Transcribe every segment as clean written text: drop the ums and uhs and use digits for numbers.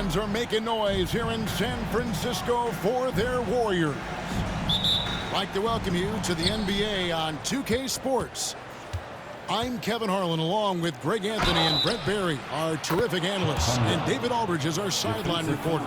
fans are making noise here in San Francisco for their Warriors. I'd like to welcome you to the NBA on 2K Sports. I'm Kevin Harlan, along with Greg Anthony and Brett Barry, our terrific analysts, and David Aldridge is our sideline reporter.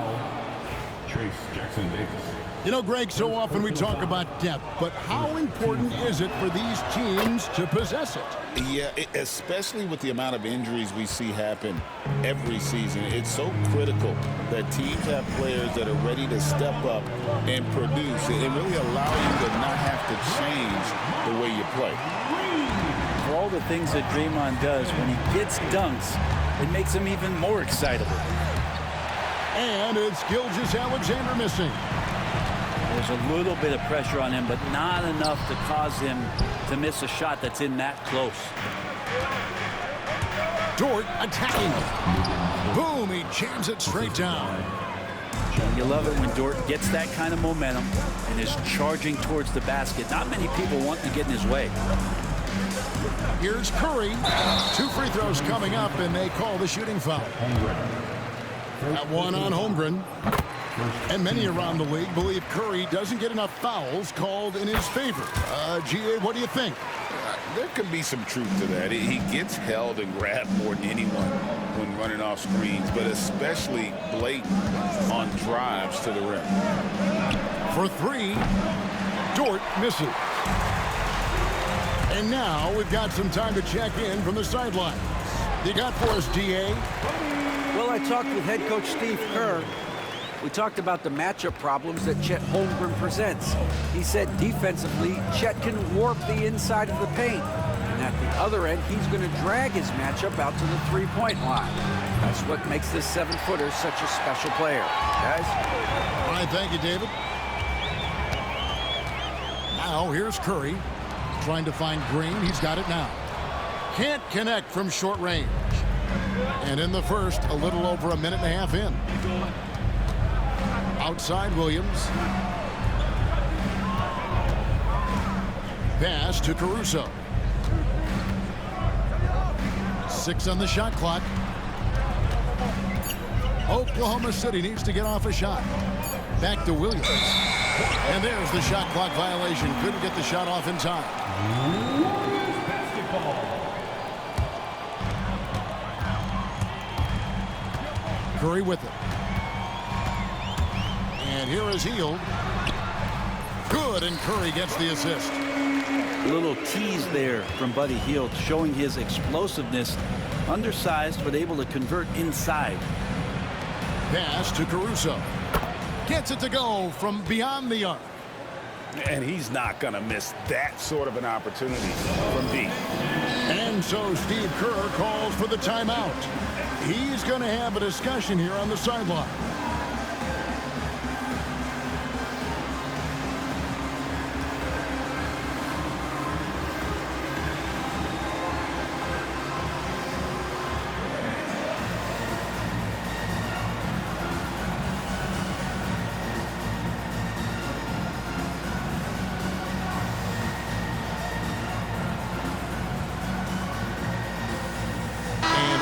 Trace Jackson Davis. You know, Greg, so often we talk about depth, but how important is it for these teams to possess it? Yeah, especially with the amount of injuries we see happen every season. It's so critical that teams have players that are ready to step up and produce and really allow you to not have to change the way you play. For all the things that Draymond does, when he gets dunks, it makes him even more excitable. And it's Gilgeous-Alexander missing. There's a little bit of pressure on him, but not enough to cause him to miss a shot that's in that close. Dort attacking. Boom, he jams it straight down. You love it when Dort gets that kind of momentum and is charging towards the basket. Not many people want to get in his way. Here's Curry. 2 free throws coming up, and they call the shooting foul. That one on Holmgren. And many around the league believe Curry doesn't get enough fouls called in his favor. GA, what do you think? There could be some truth to that. He gets held and grabbed more than anyone when running off screens, but especially blatant on drives to the rim. For 3, Dort misses. And now we've got some time to check in from the sidelines. You got for us, DA? Well, I talked with head coach Steve Kerr. We talked about the matchup problems that Chet Holmgren presents. He said defensively, Chet can warp the inside of the paint. And at the other end, he's going to drag his matchup out to the three-point line. That's what makes this 7-footer such a special player. Guys? All right, thank you, David. Now, here's Curry. Trying to find Green. He's got it now. Can't connect from short range. And in the first, a little over a minute and a half in. Outside Williams. Pass to Caruso. 6 on the shot clock. Oklahoma City needs to get off a shot. Back to Williams. And there's the shot clock violation. Couldn't get the shot off in time. Curry with it. And here is Hield. Good, and Curry gets the assist. A little tease there from Buddy Hield, showing his explosiveness. Undersized, but able to convert inside. Pass to Caruso. Gets it to go from beyond the arc. And he's not going to miss that sort of an opportunity from deep. And so Steve Kerr calls for the timeout. He's going to have a discussion here on the sideline.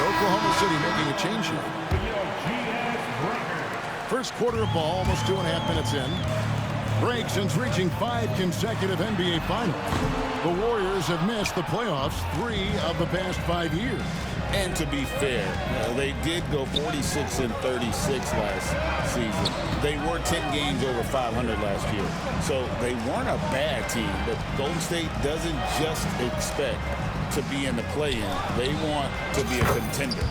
Oklahoma City making a change here. First quarter of ball, almost 2.5 minutes in. Break since reaching 5 consecutive NBA Finals. The Warriors have missed the playoffs 3 of the past 5 years. And to be fair, they did go 46-36 last season. They were 10 games over 500 last year. So they weren't a bad team, but Golden State doesn't just expect to be in the play-in. They want to be a contender.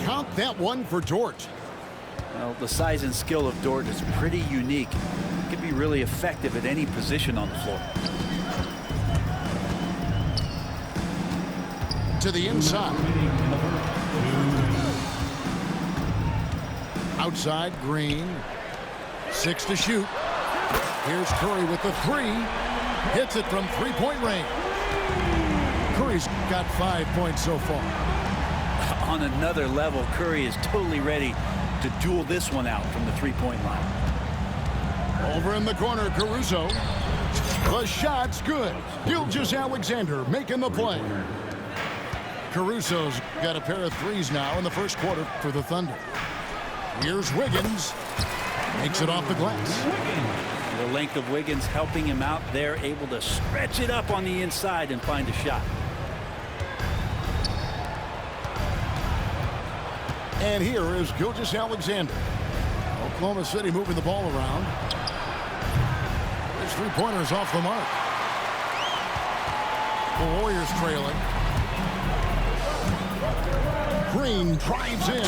Count that one for Dort. Well, the size and skill of Dort is pretty unique. He can be really effective at any position on the floor. To the inside. Outside, Green. 6 to shoot. Here's Curry with the 3. Hits it from three-point range. Curry's got 5 points so far. On another level, Curry is totally ready to duel this one out from the three-point line. Over in the corner, Caruso. The shot's good. Gilgeous-Alexander making the play. Caruso's got a pair of threes now in the first quarter for the Thunder. Here's Wiggins. Makes it off the glass. The length of Wiggins helping him out there, able to stretch it up on the inside and find a shot. And here is Gilgeous-Alexander. Oklahoma City moving the ball around. His three-pointers off the mark. The Warriors trailing. Green drives in.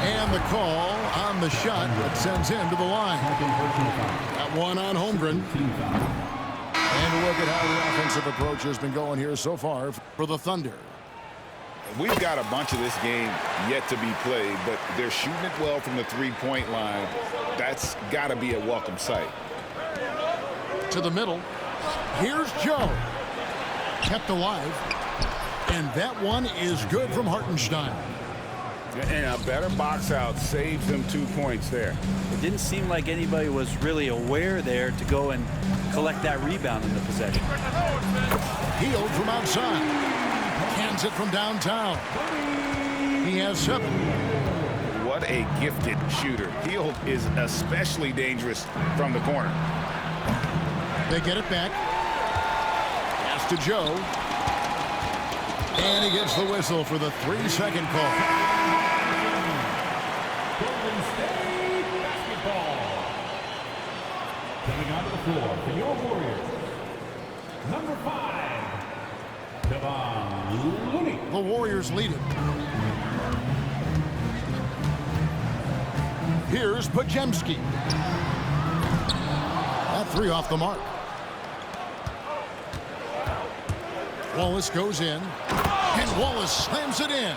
And the call on the shot that sends him to the line. That one on Holmgren. And look at how the offensive approach has been going here so far for the Thunder. We've got a bunch of this game yet to be played, but they're shooting it well from the three-point line. That's got to be a welcome sight. To the middle. Here's Joe. Kept alive. And that one is good from Hartenstein. And a better box out saves them 2 points there. It didn't seem like anybody was really aware there to go and collect that rebound in the possession. Healed from outside. Cans it from downtown. He has 7. What a gifted shooter. Hield is especially dangerous from the corner. They get it back. Pass to Joe. And he gets the whistle for the 3-second call. Golden State basketball. Coming onto the floor for your Warriors. Number 5, Kevon Looney. The Warriors lead it. Here's Pajemski. That 3 off the mark. Wallace goes in. And Wallace slams it in.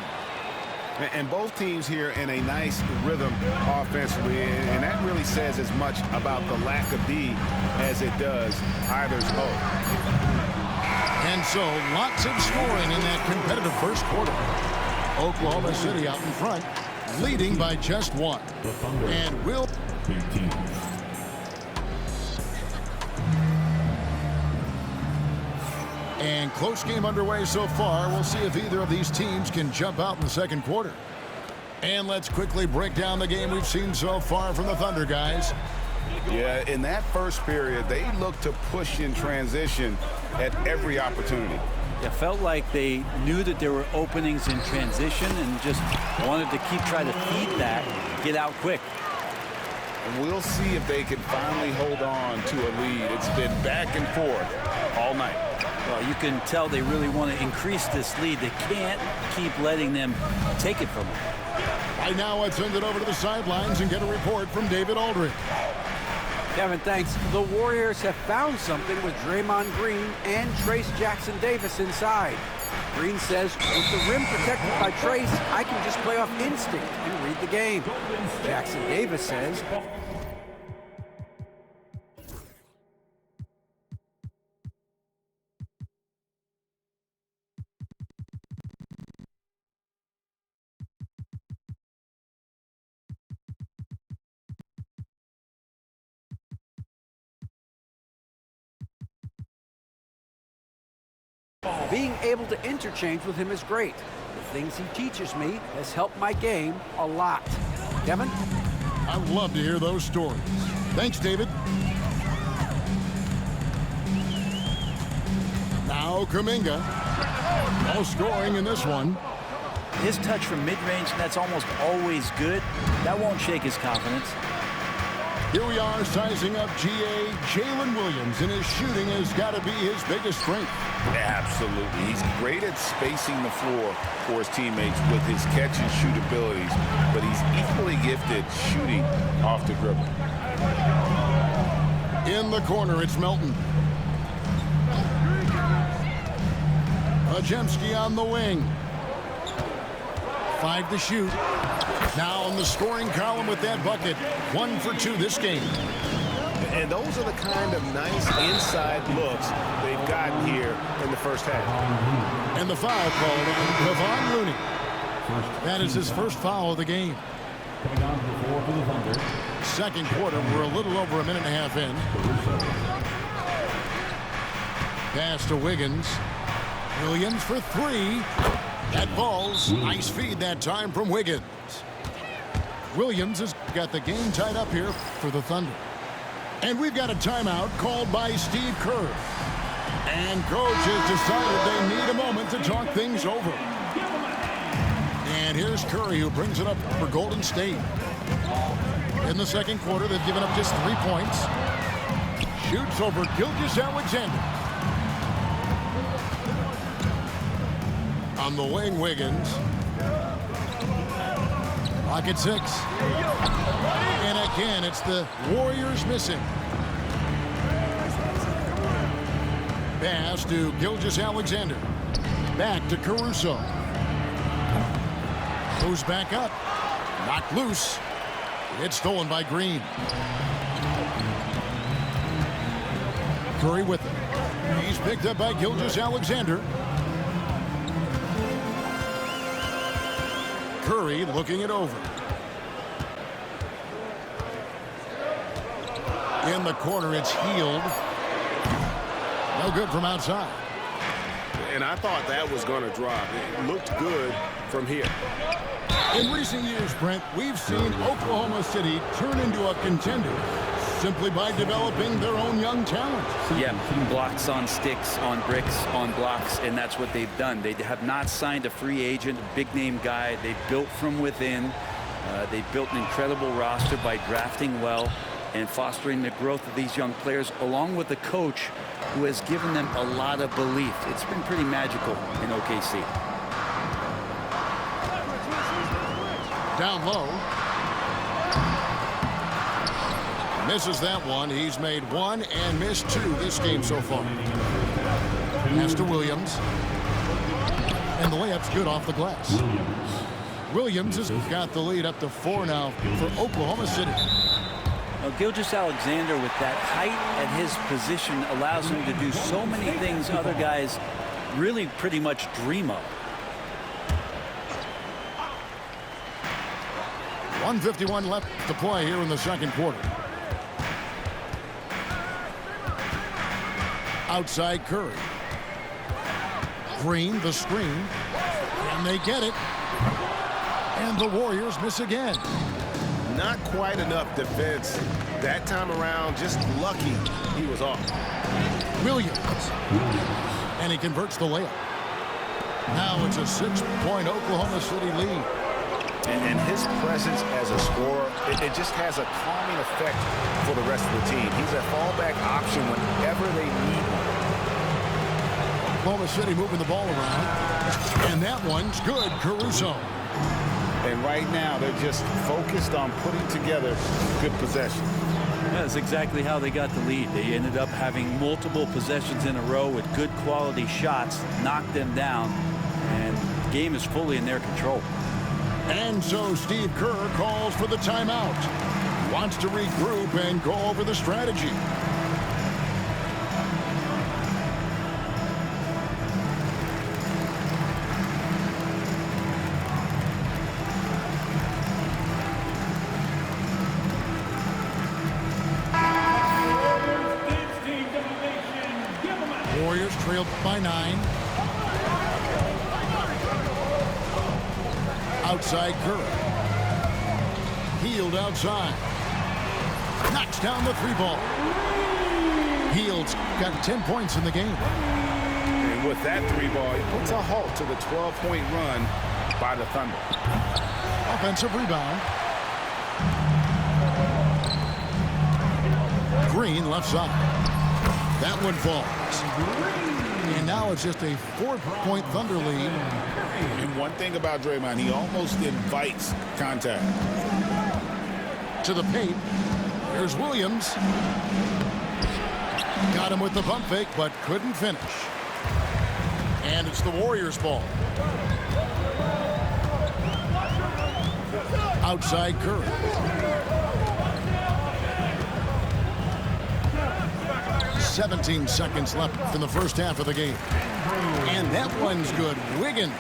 And both teams here in a nice rhythm offensively, and that really says as much about the lack of D as it does either's O. And so lots of scoring in that competitive first quarter. Oklahoma City out in front, leading by just 1. And will. And close game underway so far. We'll see if either of these teams can jump out in the second quarter. And let's quickly break down the game we've seen so far from the Thunder, guys. Yeah, in that first period, they looked to push in transition at every opportunity. It felt like they knew that there were openings in transition and just wanted to keep trying to feed that, get out quick. And we'll see if they can finally hold on to a lead. It's been back and forth all night. Well, you can tell they really want to increase this lead. They can't keep letting them take it from them. Right now, let's send it over to the sidelines and get a report from David Aldridge. Kevin, thanks. The Warriors have found something with Draymond Green and Trace Jackson-Davis inside. Green says, with the rim protected by Trace, I can just play off instinct and read the game. Jackson-Davis says, being able to interchange with him is great. The things he teaches me has helped my game a lot. Kevin? I'd love to hear those stories. Thanks, David. Now Kuminga. No scoring in this one. His touch from mid-range, that's almost always good. That won't shake his confidence. Here we are sizing up GA. Jalen Williams, and his shooting has got to be his biggest strength. Absolutely. He's great at spacing the floor for his teammates with his catch and shoot abilities, but he's equally gifted shooting off the dribble. In the corner, it's Melton. Pajemski on the wing. 5 to shoot. Now on the scoring column with that bucket. 1 for 2 this game. And those are the kind of nice inside looks they've gotten here in the first half. And the foul called on Kevon Looney. That is his first foul of the game. Coming on to the floor for the Thunder. Second quarter, we're a little over a minute and a half in. Pass to Wiggins. Williams for 3. That falls. Nice feed that time from Wiggins. Williams has got the game tied up here for the Thunder. And we've got a timeout called by Steve Kerr. And coach has decided they need a moment to talk things over. And here's Curry, who brings it up for Golden State. In the second quarter, they've given up just 3 points. Shoots over Gilgeous-Alexander. On the wing, Wiggins. Clock at 6. And again, it's the Warriors missing. Pass to Gilgeous-Alexander. Back to Caruso. Goes back up. Knocked loose. It's stolen by Green. Curry with it. He's picked up by Gilgeous-Alexander. Curry looking it over. In the corner, it's Healed. No good from outside. And I thought that was going to drop. It looked good from here. In recent years, Brent, we've seen Oklahoma City turn into a contender simply by developing their own young talent. Yeah, blocks on sticks, on bricks, on blocks, and that's what they've done. They have not signed a free agent, a big-name guy. They built from within. They built an incredible roster by drafting well and fostering the growth of these young players, along with a coach who has given them a lot of belief. It's been pretty magical in OKC. Down low. Misses that one. He's made 1 and missed 2 this game so far. Pass to Williams. And the layup's good off the glass. Williams has got the lead up to 4 now for Oklahoma City. Now, Gilgeous-Alexander, with that height at his position, allows him to do so many things other guys really pretty much dream of. 1:51 left to play here in the second quarter. Outside Curry. Green, the screen. And they get it. And the Warriors miss again. Not quite enough defense that time around. Just lucky he was off. Williams. And he converts the layup. Now it's a 6-point Oklahoma City lead. And his presence as a scorer, it just has a calming effect for the rest of the team. He's a fallback option whenever they need one. Oklahoma City moving the ball around. And that one's good. Caruso. And right now, they're just focused on putting together good possession. That's exactly how they got the lead. They ended up having multiple possessions in a row with good quality shots, knocked them down, and the game is fully in their control. And so Steve Kerr calls for the timeout. Wants to regroup and go over the strategy. Warriors trailed by 9. Outside Curry. Healed outside. Knocks down the 3-ball. Heald's got 10 points in the game. And with that 3-ball, he puts a halt to the 12-point run by the Thunder. Offensive rebound. Green left side. That one falls. And now it's just a 4-point Thunder lead. And one thing about Draymond, he almost invites contact. To the paint. Here's Williams. Got him with the pump fake, but couldn't finish. And it's the Warriors' ball. Outside Curry. "17 seconds left in the first half of the game. And that one's good. Wiggins.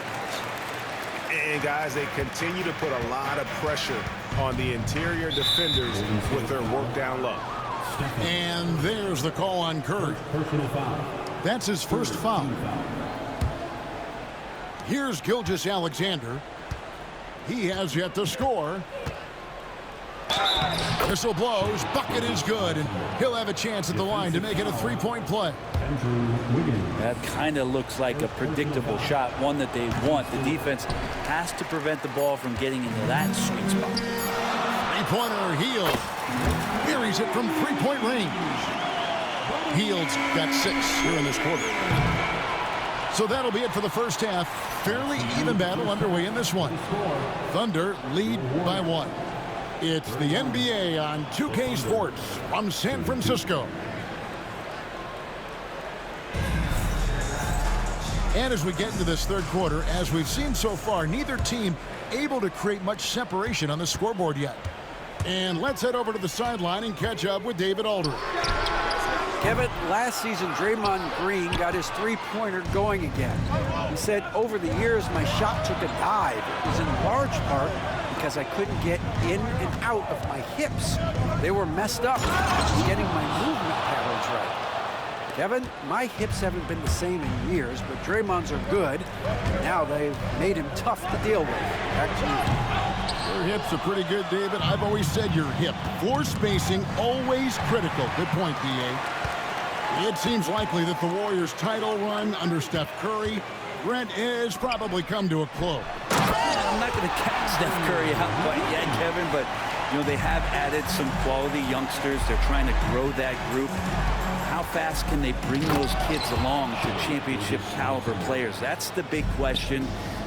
And guys, they continue to put a lot of pressure on the interior defenders with their work down low. And there's the call on Curry. Personal foul. That's his first foul. Here's Gilgeous-Alexander. He has yet to score. Whistle blows. Bucket is good, and he'll have a chance at the line to make it a three-point play. That kind of looks like a predictable shot, one that they want. The defense has to prevent the ball from getting into that sweet spot. Three-pointer, Hield. Buries it from three-point range. Hield's got 6 here in this quarter. So that'll be it for the first half. Fairly even battle underway in this one. Thunder lead by 1. It's the NBA on 2K Sports from San Francisco. And as we get into this third quarter, as we've seen so far, neither team able to create much separation on the scoreboard yet. And let's head over to the sideline and catch up with David Aldridge. Kevin, last season, Draymond Green got his three-pointer going again. He said, over the years, my shot took a dive. It was in large part because I couldn't get in and out of my hips. They were messed up. I was getting my movement patterns right. Kevin, my hips haven't been the same in years, but Draymond's are good. Now they've made him tough to deal with. Back to you. Your hips are pretty good, David. I've always said your hip. Floor spacing, always critical. Good point, D.A. It seems likely that the Warriors' title run under Steph Curry, Brent, has probably come to a close. I'm not going to count Steph Curry out quite yet, Kevin, but you know they have added some quality youngsters. They're trying to grow that group. How fast can they bring those kids along to championship caliber players? That's the big question.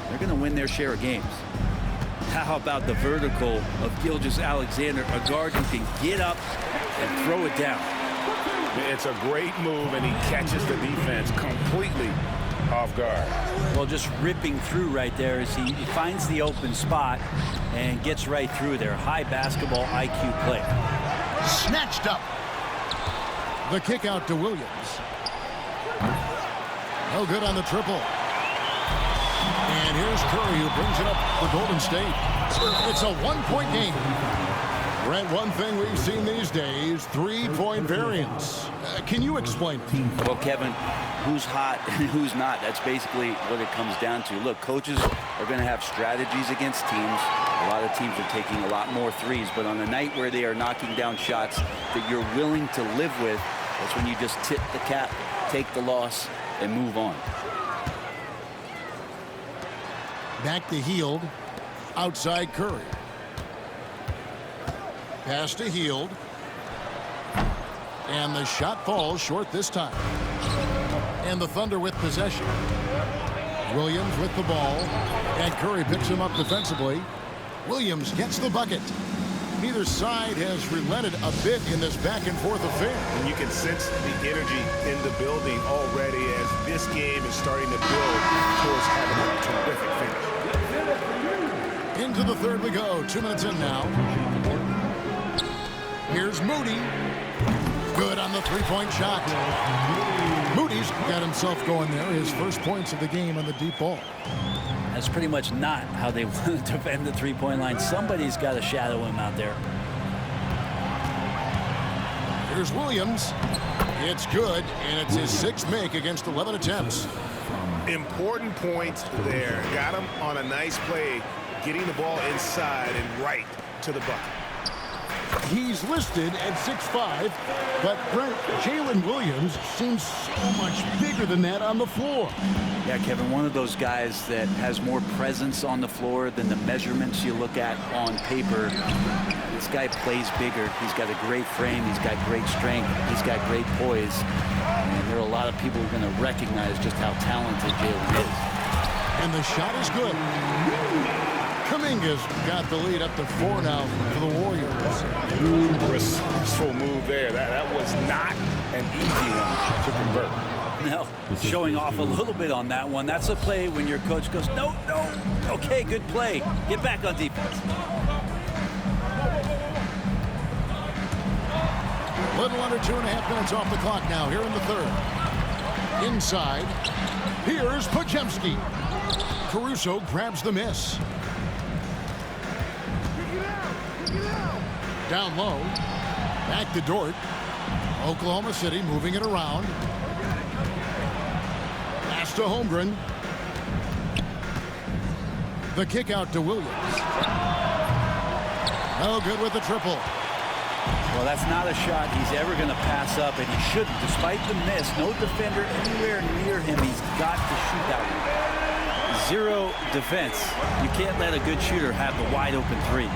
They're going to win their share of games. How about the vertical of Gilgeous-Alexander, a guard who can get up and throw it down? It's a great move, and he catches the defense completely off guard. Well, just ripping through right there as he finds the open spot and gets right through there. High basketball IQ play. Snatched up. The kick out to Williams. No good on the triple. And here's Curry, who brings it up for Golden State. It's a one-point game. Brent, one thing we've seen these days, three-point variance. Can you explain it? Well, Kevin, who's hot and who's not? That's basically what it comes down to. Look, coaches are going to have strategies against teams. A lot of teams are taking a lot more threes, but on a night where they are knocking down shots that you're willing to live with, that's when you just tip the cap, take the loss, and move on. Back to Hield. Outside Curry. Pass to Hield. And the shot falls short this time. And the Thunder with possession. Williams with the ball. And Curry picks him up defensively. Williams gets the bucket. Neither side has relented a bit in this back-and-forth affair. And you can sense the energy in the building already as this game is starting to build towards having a terrific finish. Into the third we go. 2 minutes in now. Here's Moody. Good on the three-point shot. Moody's got himself going there. His first points of the game on the deep ball. That's pretty much not how they want to defend the three-point line. Somebody's got to shadow him out there. Here's Williams. It's good, and it's his 6th make against 11 attempts. Important points there. Got him on a nice play, getting the ball inside and right to the bucket. He's listed at 6'5", but Brent, Jalen Williams seems so much bigger than that on the floor. Yeah, Kevin, one of those guys that has more presence on the floor than the measurements you look at on paper. This guy plays bigger. He's got a great frame. He's got great strength. He's got great poise. And there are a lot of people who are going to recognize just how talented Jalen is. And the shot is good. Kuminga's got the lead up to 4 now for the Warriors. Resourceful move there. That was not an easy one to convert. No, showing off a little bit on that one. That's a play when your coach goes, no, no. Okay, good play. Get back on defense. Little under 2.5 minutes off the clock now here in the third. Inside. Here's Podziemski. Caruso grabs the miss. Down low. Back to Dort. Oklahoma City moving it around. Pass to Holmgren. The kick out to Williams. No good with the triple. Well, that's not a shot he's ever going to pass up, and he shouldn't. Despite the miss, no defender anywhere near him. He's got to shoot that one. Zero defense. You can't let a good shooter have the wide-open three.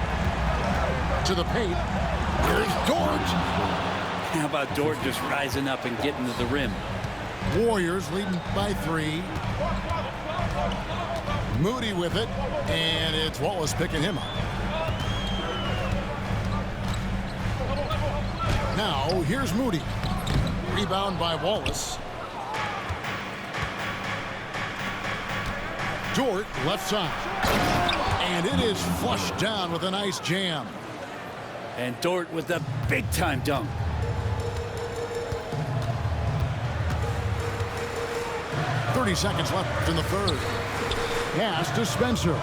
To the paint. Here's Dort. How about Dort just rising up and getting to the rim? Warriors leading by 3. Moody with it, and it's Wallace picking him up. Now, here's Moody. Rebound by Wallace. Dort, left side. And it is flushed down with a nice jam. And Dort with a big-time dunk. .30 seconds left in the third. Pass to Spencer.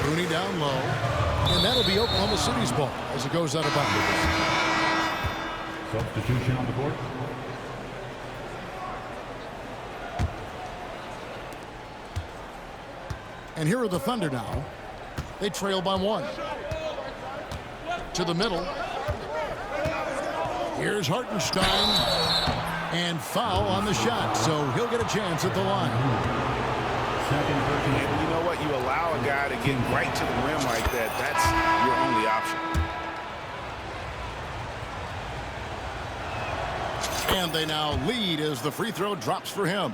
Rooney down low. And that'll be Oklahoma City's ball as it goes out of bounds. Substitution on the court. And here are the Thunder now. They trail by 1. To the middle. Here's Hartenstein. And foul on the shot, so he'll get a chance at the line. And you know what? You allow a guy to get right to the rim like that. That's your only option. And they now lead as the free throw drops for him.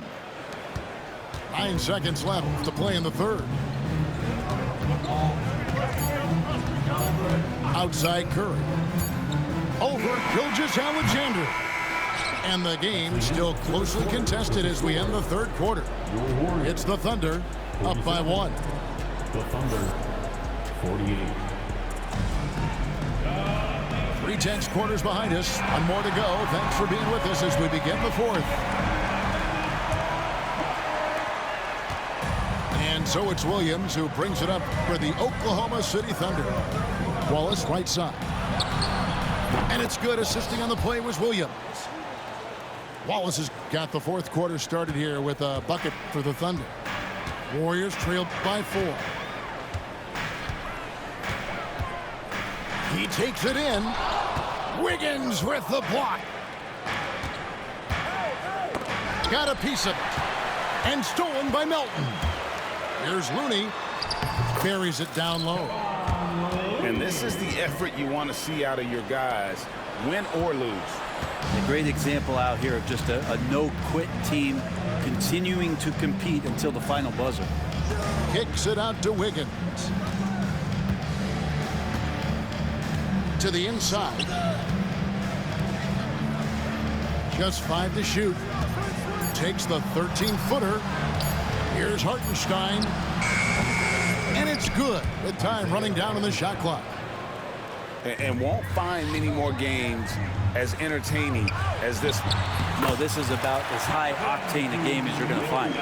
9 seconds left to play in the third. Outside Curry. Over Gilgeous-Alexander. And the game still closely contested as we end the third quarter. It's the Thunder up by 1. The Thunder, 48. 3/10 quarters behind us. One more to go. Thanks for being with us as we begin the fourth. And so it's Williams who brings it up for the Oklahoma City Thunder. Wallace, right side. And it's good. Assisting on the play was Williams. Wallace has got the fourth quarter started here with a bucket for the Thunder. Warriors trailed by 4. He takes it in. Wiggins with the block. Got a piece of it. And stolen by Melton. Here's Looney. Buries it down low. And this is the effort you want to see out of your guys, win or lose. A great example out here of just a no-quit team continuing to compete until the final buzzer. Kicks it out to Wiggins. To the inside. Just 5 to shoot. Takes the 13-footer. Here's Hartenstein. And it's good with time running down on the shot clock. And won't find many more games as entertaining as this one. No, this is about as high-octane a game as you're going to find.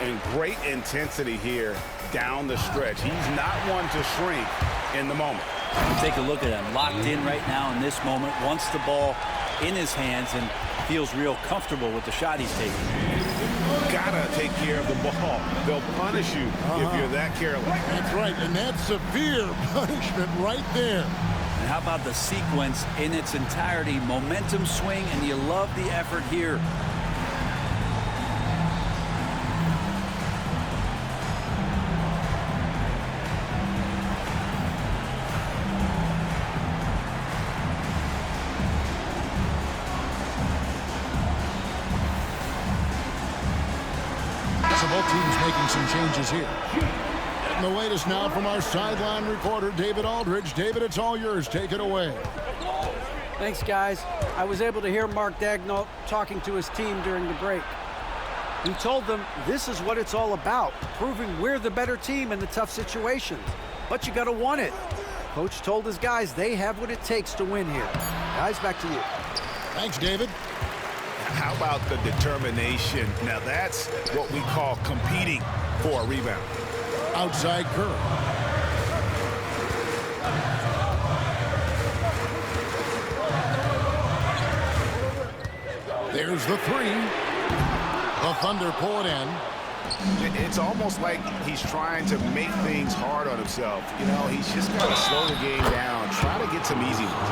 And great intensity here down the stretch. He's not one to shrink in the moment. Take a look at him, locked in right now in this moment, wants the ball in his hands and feels real comfortable with the shot he's taking. Gotta take care of the ball. They'll punish you if you're that careless. That's right, and that's severe punishment right there. And how about the sequence in its entirety? Momentum swing, and you love the effort here. So both teams making some changes here. And the latest now from our sideline reporter, David Aldridge. David, it's all yours. Take it away. Thanks, guys. I was able to hear Mark Daigneault talking to his team during the break. He told them this is what it's all about, proving we're the better team in the tough situations. But you got to want it. Coach told his guys they have what it takes to win here. Guys, back to you. Thanks, David. How about the determination? Now that's what we call competing for a rebound. Outside Curry. There's the 3. The Thunder pull it in. It's almost like he's trying to make things hard on himself. You know, he's just got to slow the game down, try to get some easy ones.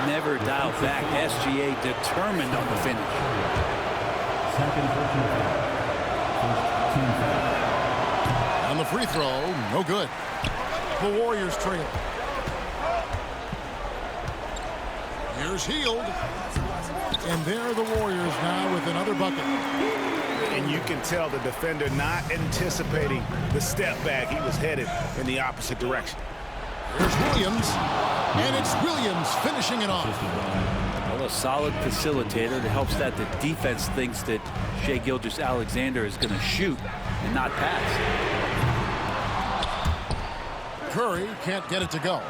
Never dial back. SGA determined on the finish. On the free throw, no good. The Warriors trail. Here's Hield. And there are the Warriors now with another bucket. And you can tell the defender not anticipating the step back. He was headed in the opposite direction. Here's Williams. And it's Williams finishing it off. Well, a solid facilitator. It helps that the defense thinks that Shai Gilgeous-Alexander is going to shoot and not pass. Curry can't get it to go.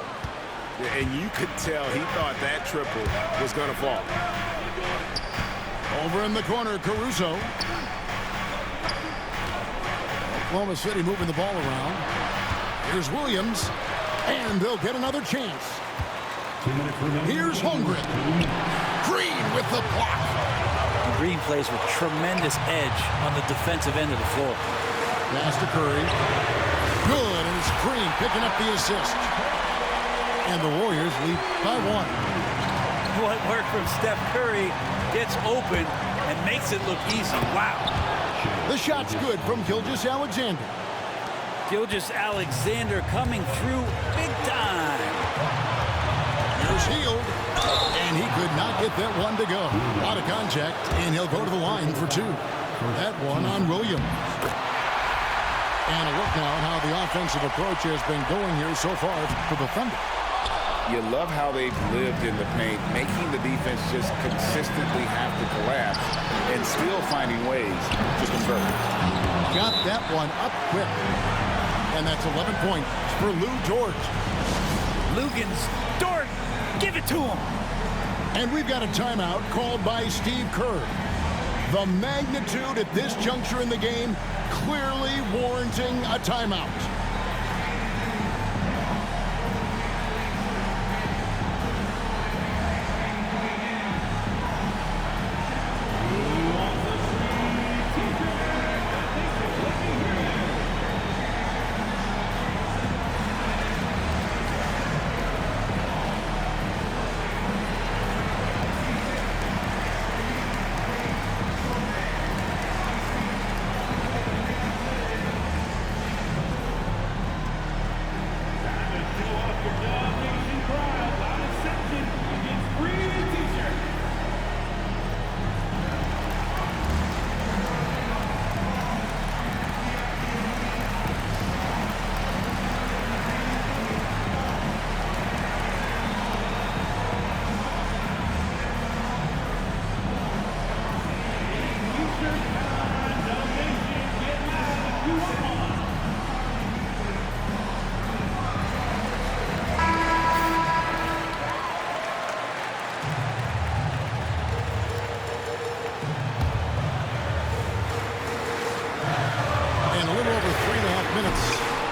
And you could tell he thought that triple was going to fall. Over in the corner, Caruso. Oklahoma City moving the ball around. Here's Williams. And they'll get another chance. Here's Holmgren. Green with the block. Green plays with tremendous edge on the defensive end of the floor. Pass to Curry. Good, and it's Green picking up the assist. And the Warriors lead by 1. What work from Steph Curry gets open and makes it look easy. Wow. The shot's good from Gilgeous-Alexander. Gilgeous-Alexander coming through big time. Here's Hield. And he could not get that one to go. Out of contact, and he'll go to the line for 2. That one on Williams. And a look now at how the offensive approach has been going here so far for the Thunder. You love how they've lived in the paint, making the defense just consistently have to collapse and still finding ways to convert. Got that one up quick. And that's 11 points for Lou George. Lugans, Dort, give it to him. And we've got a timeout called by Steve Kerr. The magnitude at this juncture in the game clearly warranting a timeout.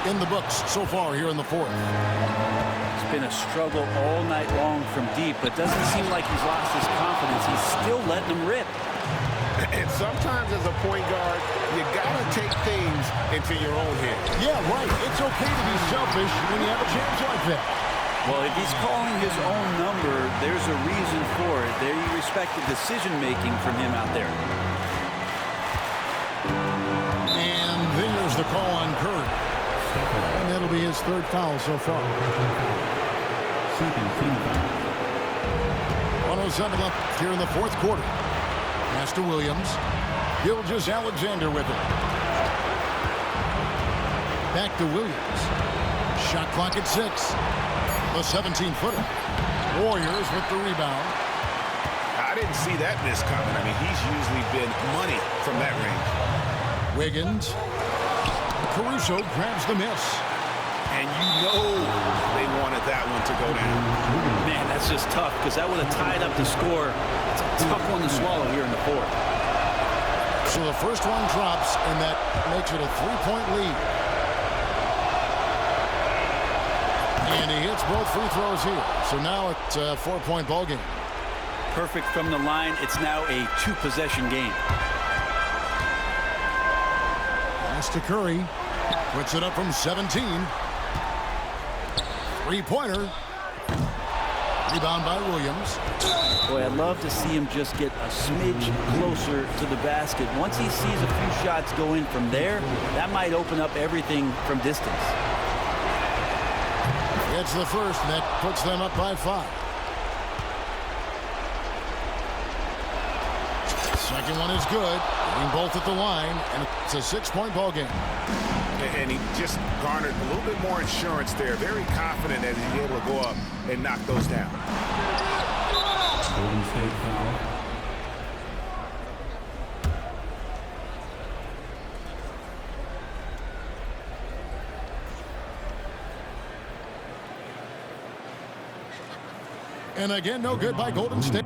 In the books so far here in the 4th. It's been a struggle all night long from deep, but doesn't seem like he's lost his confidence. He's still letting them rip. And sometimes as a point guard, you gotta take things into your own hands. Yeah, right. It's okay to be selfish when you have a chance like that. Well, if he's calling his own number, there's a reason for it. There you respect the decision-making from him out there. And there's the call on Curry. And that'll be his 3rd foul so far. 107 left here in the 4th quarter. Pass to Williams. Gilgeous-Alexander with it. Back to Williams. Shot clock at 6. The 17-footer. Warriors with the rebound. I didn't see that miss coming. I mean, he's usually been money from that range. Wiggins. Caruso grabs the miss. And you know they wanted that one to go down. Man, that's just tough because that would have tied up the score. It's a tough one to swallow here in the 4th. So the first one drops, and that makes it a 3-point lead. And he hits both free throws here. So now it's a 4-point ball game. Perfect from the line. It's now a 2-possession game. Pass to Curry. Puts it up from 17. Three-pointer. Rebound by Williams. Boy, I'd love to see him just get a smidge closer to the basket. Once he sees a few shots go in from there, that might open up everything from distance. Gets the first, and that puts them up by 5. Second one is good. Getting both at the line, and it's a 6-point ball game. And he just garnered a little bit more insurance there. Very confident that he'll be able to go up and knock those down. Golden State foul. And again, no good by Golden State.